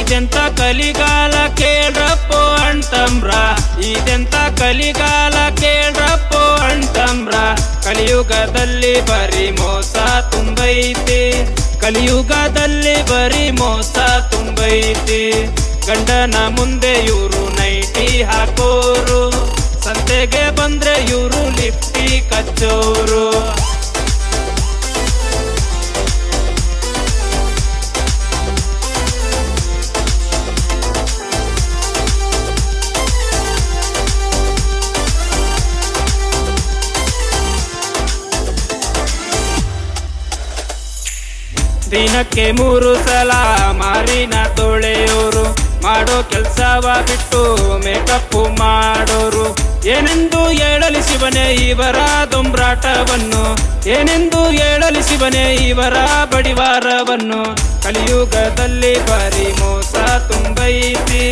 ಇದೆಂತ ಕಲಿಗಾಲ ಕೇಳ್ರಪ್ಪೋ ಅಣ್ತಮ್ರ, ಇದೆಂತ ಕಲಿಗಾಲ ಕೇಳ್ರಪ್ಪೋ ಅಣ್ತಮ್ರ. ಕಲಿಯುಗದಲ್ಲಿ ಬರೀ ಮೋಸ ತುಂಬೈತಿ, ಕಲಿಯುಗದಲ್ಲಿ ಬರೀ ಮೋಸ ತುಂಬೈತಿ. ಗಂಡನ ಮುಂದೆ ಇವರು ನೈಟಿ ಹಾಕೋರು, ಸಂತೆಗೆ ಬಂದ್ರೆ ಇವರು ಲಿಫ್ಟಿ ಕಚ್ಚೋರು. ದಿನಕ್ಕೆ 3 ಸಲ ಮಾರಿನ ತೊಳೆಯೋರು, ಮಾಡೋ ಕೆಲ್ಸವ ಬಿಟ್ಟು ಮೇಕಪ್ಪು ಮಾಡೋರು. ಏನೆಂದು ಹೇಳಲಿ ಶಿವನೇ ಇವರ ದೊಂಬ್ರಾಟವನ್ನು, ಏನೆಂದು ಹೇಳಲಿ ಶಿವನೇ ಇವರ ಬಡಿವಾರವನ್ನು. ಕಲಿಯುಗದಲ್ಲಿ ಬರೀ ಮೋಸ ತುಂಬೈತಿ,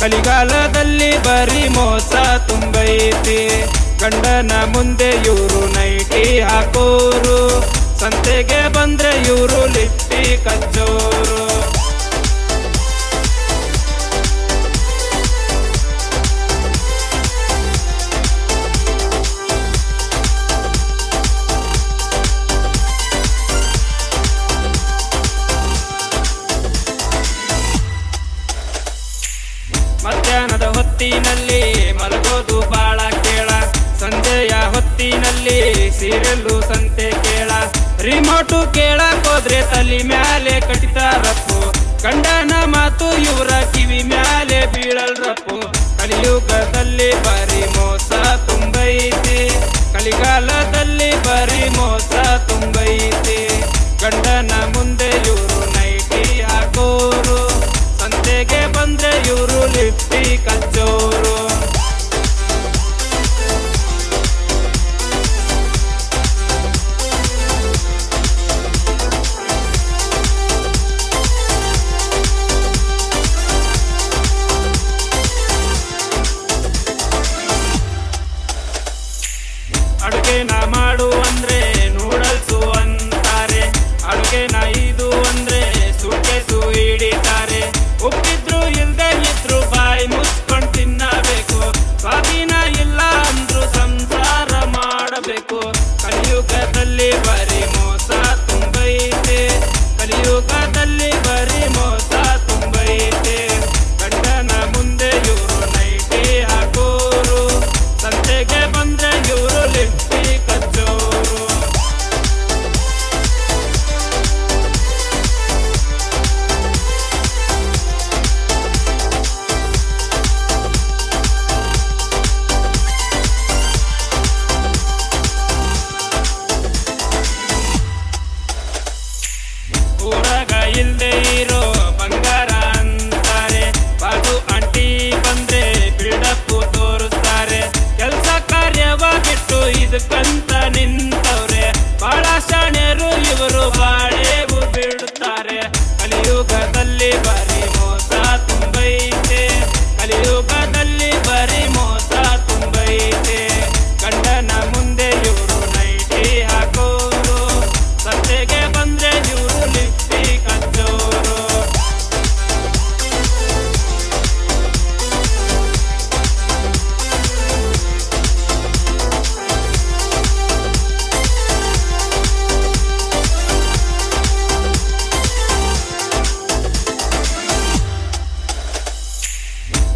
ಕಲಿಗಾಲದಲ್ಲಿ ಬರೀ ಮೋಸ ತುಂಬೈತಿ. ಗಂಡನ ಮುಂದೆ ಇವರು ನೈಟಿ ಹಾಕೋರು, ಸಂತೆಗೆ ಬಂದ್ರೆ ಇವರು ಲಿಫ್ಟಿ ಕಚ್ಚೋರು. ಮಧ್ಯಾಹ್ನದ ಹೊತ್ತಿನಲ್ಲಿ ಮಲಗೋದು ಬಾಳ ಕೇಳ, ಸಂಜೆಯ ಹೊತ್ತಿನಲ್ಲಿ ಸೀರಿಯಲ್ಲು ಸಂತೆ ಕೇಳ. ರಿಮೋಟು ಕೇಳಕ್ ಹೋದ್ರೆ ತಲೆ ಮ್ಯಾಲೆ ಕಟಿತಾರಪ್ಪು, ಗಂಡನ ಮಾತು ಇವರ ಕಿವಿ ಮ್ಯಾಲೆ ಬೀಳಲ್ರಪ್ಪು. ಕಲಿಯುಗದಲ್ಲಿ ಬರೀ ಮೋಸ ತುಂಬೈತಿ, ಕಲಿಗಾಲದಲ್ಲಿ ಬರೀ ಮೋಸ ತುಂಬೈತಿ. ಗಂಡನ ಮುಂದೆ ಇವರು ನೈಟಿ ಹಾಕೋರು, ಸಂತೆಗೆ ಬಂದ್ರೆ ಇವರು ಲಿಫ್ಟಿ ಕಚ್ಚೋರು. ಅಡುಗೆನ ಮಾಡು ಅಂದ್ರೆ ನೂಡಲ್ಸು ಅಂತಾರೆ, ಅಡುಗೆನ ಇದು ಅಂದ್ರೆ ಸುಟ್ಟೆಸು ಹಿಡಿತಾರೆ. ಉಪ್ಪಿದ್ರು ಇಲ್ದೆ ಇದ್ರು ಬಾಯಿ ಮುಚ್ಕೊಂಡು ತಿನ್ನಬೇಕು, ಸ್ವಾಧೀನ ಇಲ್ಲ ಅಂದ್ರು ಸಂಸಾರ ಮಾಡಬೇಕು. ಕಲಿಯುಗದಲ್ಲಿ ಬರೀ ಮೋಸ ತುಂಬೈತೆ, ಕಲಿಯುಗದಲ್ಲಿ ಬರೀ ಮೋಸ ತುಂಬೈತೆ. ಗಂಡನ ಮುಂದೆ ಇವರು ನೈಟಿ ಹಾಕೋರು, ಸಂತೆಗೆ ಬಂದ್ರೆ ಇವರು ಲಿಫ್ಟಿ ಕಚ್ಚೋರು. ಊರಾಗ ಇಲ್ದೆ ಇರೋ ಬಂಗಾರ ಅಂತಾರೆ, ಬಾಜು ಆಂಟಿ ಬಂದ್ರೆ ಬಿಲ್ಡಪ್ಪು ತೋರಿಸ್ತಾರೆ. ಕೆಲ್ಸ ಕಾರ್ಯವ ಬಿಟ್ಟು ಇದಕ್ಕಂತ ನಿಂತವ್ರೆ, ಬಾಳ ಶಾಣ್ಯರು ಇವರು ಬಾಳೆವು ಬಿಡುತ್ತಾರೆ. ಕಲಿಯುಗದಲ್ಲಿ ಬರೀ ಮೋಸ ತುಂಬೈತೆ, ಕಲಿಯುಗದಲ್ಲಿ ಬರೀ ಮೋಸ ತುಂಬೈತೆ. ಗಂಡನ ಮುಂದೆ ಇವರು ನೈಟಿ ಹಾಕೋರು, ಸಂತೆಗೆ ಬಂದ್ರೆ ಇವರು ಲಿಫ್ಟಿ ಕಚ್ಚೋರು.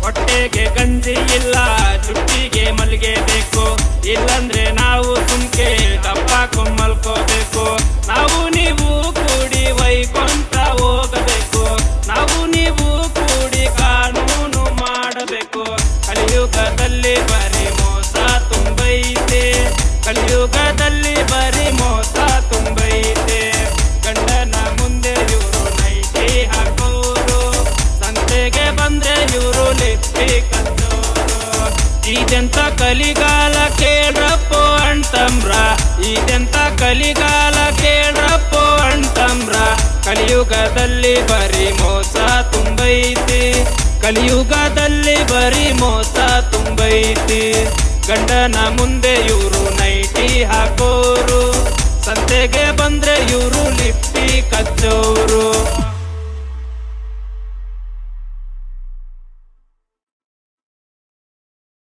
ಹೊಟ್ಟೆಗೆ ಗಂಜಿ ಇಲ್ಲ, ಜುಟ್ಟಿಗೆ ಮಲ್ಗೆ ಬೇಕು, ಇಲ್ಲಂದ್ರೆ ನಾವು ಸುಮ್ಕೆ ದಪ್ಪ ಮಲ್ಕೋಬೇಕು. ನಾವು ನೀವು ಕೂಡಿ ವೈಕೊಂತ ಹೋಗಬೇಕು, ನಾವು ನೀವು ಕೂಡಿ ಕಾನೂನು ಮಾಡಬೇಕು. ಕಲಿಯುಗದಲ್ಲಿ ಬರೀ ಮೋಸ ತುಂಬೈತೆ, ಕಲಿಯುಗದಲ್ಲಿ ಬರೀ ಮೋಸ ತುಂಬೈತೆ. ಗಂಡನ ಮುಂದೆ ಇವರು ನೈಟಿ ಹಾಕೋರು, ಸಂತೆಗೆ ಬಂದ್ರೆ ಇವರು ಲಿಫ್ಟಿ ಕಚ್ಚೋರು. ಇದೆಂತ ಕಲಿಗಾಲ ಕೇಳ್ರಪ್ಪೋ ಅಣ್ತಮ್ರ, ಇದೆಂತ ಕಲಿಗಾಲ ಕೇಳ್ರಪ್ಪೋ ಅಣ್ತಮ್ರ. ಕಲಿಯುಗದಲ್ಲಿ ಬರೀ ಮೋಸ ತುಂಬೈತಿ, ಕಲಿಯುಗದಲ್ಲಿ ಬರೀ ಮೋಸ ತುಂಬೈತಿ. ಗಂಡನ ಮುಂದೆ ಇವರು ನೈಟಿ ಹಾಕೋರು, ಸಂತೆಗೆ ಬಂದ್ರೆ ಇವರು ಲಿಫ್ಟಿ ಕಚ್ಚೋರು.